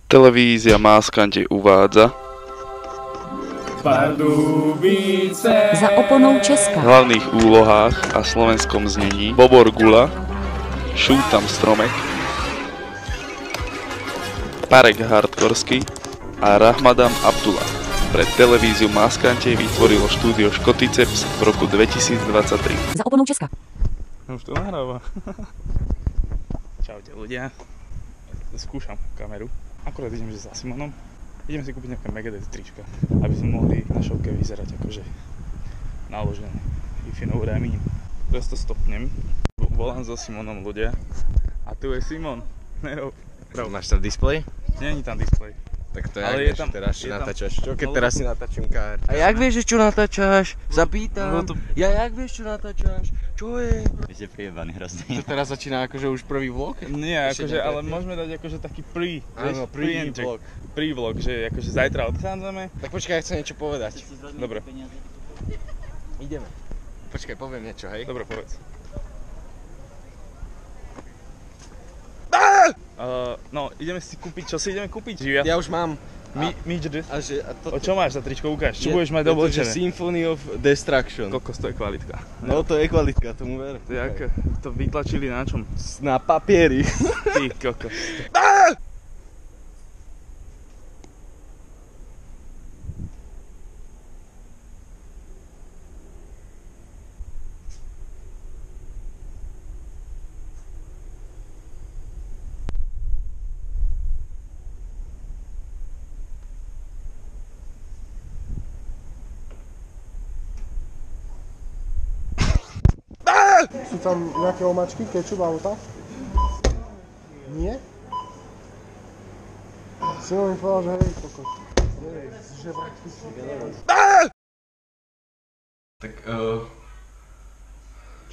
Televízia Máskante uvádza Pardubice. Za oponou Česka. v hlavných úlohách a slovenskom znení Bobor Gula, Šútam Stromek, Parek Hardkorský a Rahmadam Abdullah. Pre televíziu Máskante vytvorilo štúdio Škoticeps v roku 2023. Za oponou Česka. Už to nahráva. Čaute ľudia. Skúšam kameru. Akurát idem že za Simonom. Ideme si kúpiť nejaké Megadeth trička, aby sme mohli na šovke vyzerať akože naložené Wi-Fi-novú remín. Teraz to stopnem. Volám so Simonom ľudia. A tu je Simon. Máš tam displej? Nie je tam displej. Tak to Ale jak je tam, teraz si natáčaš? Čo keď no, teraz si natáčam kár? A jak vieš, čo natáčaš? Zapýtam. No to- Ja jak vieš, čo natáčaš? Čo je? Vy ste priebaní hrozný. To teraz začína akože už prvý vlog? Nie, Ešte akože, nie, ale nie. môžeme dať akože taký Áno, pre-vlog. Pre-vlog, že akože zajtra odchádzame. Tak počkaj, ja chcem niečo povedať. Dobre. Ideme. Počkaj, poviem niečo, hej? Dobre, povedz. No, ideme si kúpiť, čo si ideme kúpiť? Živia? Ja už mám. Midget. A O čo máš za tričko, ukáž, čo budeš mať oblečené? Symphony of Destruction. Kokos, to je kvalitka. No to je kvalitka, tomu ver. To je jak, to vytlačili na čom? Na papieri. Ty kokos. Sú tam nejaké omačky, kečup alebo tak? Nie? Sino mi povedal, že hej, kokos. Nie, že vraj piči. Tak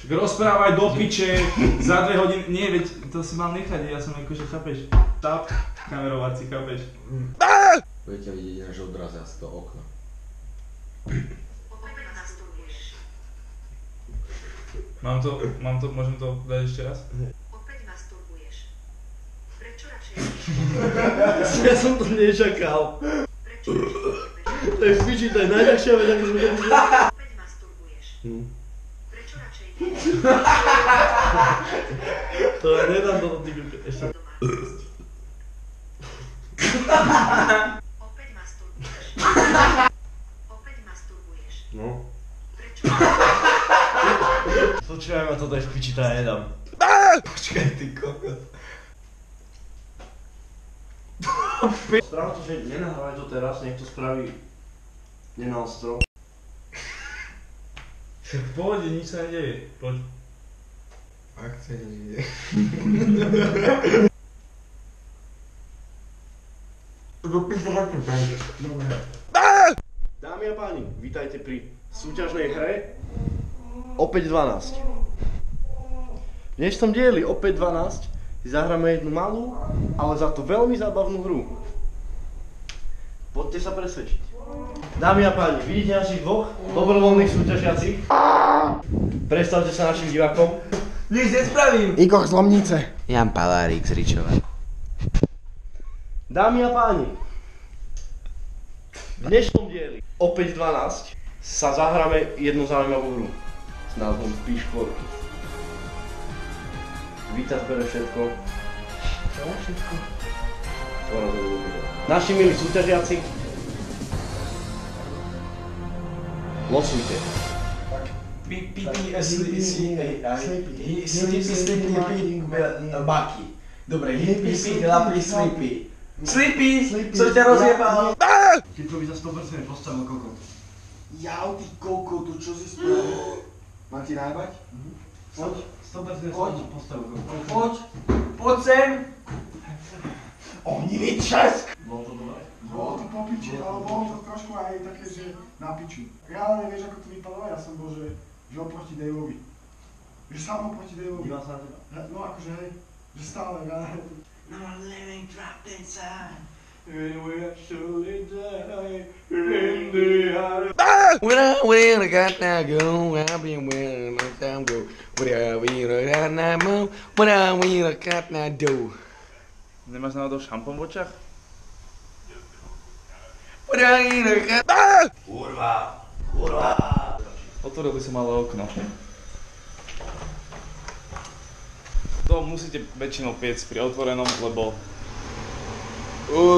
Čak rozprávaj do piče za 2 hodiny, nie veď to si mal nechať, ja som akože chápeš, tap kamerovací, chápeš. Budete vidieť náš odraz z toho okna. Mám to, môžem to dať ešte raz? Opäť masturbuješ. Prečo radšej Ja som to nečakal. Prečo radšej To je piči, to je najľahšia vec, ako sme to mysleli. Opäť masturbuješ. Prečo radšej To ja nedám toto ty ešte. Opäť masturbuješ. Opäť masturbuješ. No. Prečo Počúvaj ma, toto je v piči, to ja nedám. Počkaj, ty kokos. Správa to, že nenahrávaj to teraz, nech to spraví nenástroj. V pohode, nič sa nedeje, poď. Ak sa nejde. Dámy a páni, vítajte pri súťažnej hre Opäť 12. V dnešnom dieli Opäť 12 si zahráme jednu malú, ale za to veľmi zábavnú hru. Poďte sa presvedčiť. Dámy a páni, vidíte našich dvoch dobrovoľných súťažiacich? Predstavte sa našim divákom. Nič nespravím! Igor z Lomnice. Jan Palárik z Ričova. Dámy a páni, v dnešnom dieli Opäť 12 sa zahráme jednu zaujímavú hru s názvom Piškvorky. Víta zbere všetko. Čo všetko? Naši milí súťažiaci, losujte. Baki. Dobre, hippie, lapy, sleepy. Sleepy! Som ťa rozjebal! Ty to by za 100% postavil kokot. Jau, ty koko, tu čo si spravil? Mám ti najbať? Poď, 100% Poď. postavil kokot. Poď sem! Ohnivý česk! Bolo to dobré? Bolo to po piči, ale bolo to trošku aj také, že na piču. Reálne vieš, ako to vypadalo? Ja som bol, že oproti Daveovi. Že sám oproti Daveovi. Díval sa na teba? No akože hej, že stále reálne. No living trapped inside. And we're surely die in the heart. Where I got now go, I've been waiting a time go. Where we got now move, where we got now do. Nemáš náhodou šampón v očiach? Otvoril by som ale okno. To musíte väčšinou piec pri otvorenom, lebo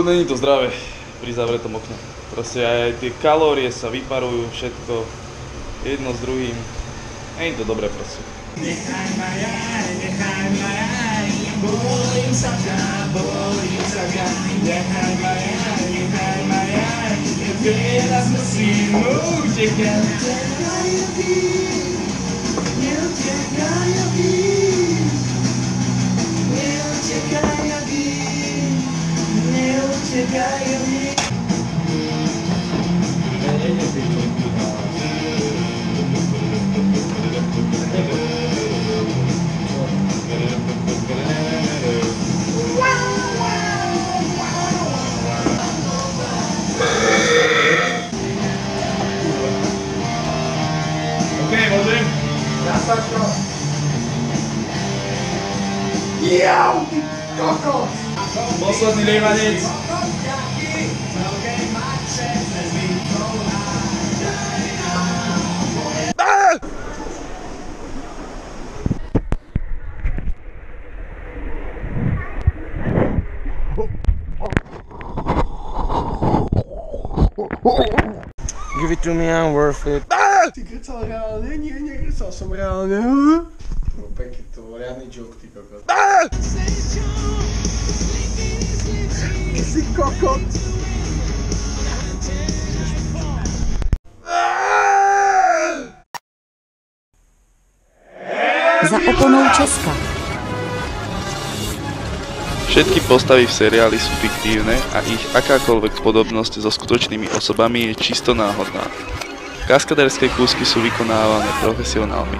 není to zdravé pri zavretom okne. Proste aj tie kalórie sa vyparujú, všetko jedno s druhým. Není to dobré proste. Nechaj ma jaj, bojím sa ťa, nechaj ma jaj, teraz musím utekať. Okej, môžem? Posledný lievanec. Give it to me, I'm worth it. Ty krcal reálne? Nie, nekrcal som reálne. No pekne, to bol riadny joke, ty kokot. Ty si kokot. Za oponou Česka. Všetky postavy v seriáli sú fiktívne a ich akákoľvek podobnosť so skutočnými osobami je čisto náhodná. Kaskadérske kúsky sú vykonávané profesionálmi.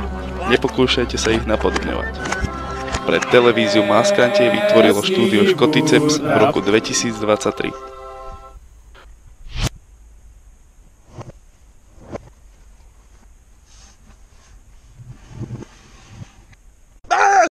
Nepokúšajte sa ich napodobňovať. Pre televíziu Maskantie vytvorilo štúdio Škoticeps v roku 2023.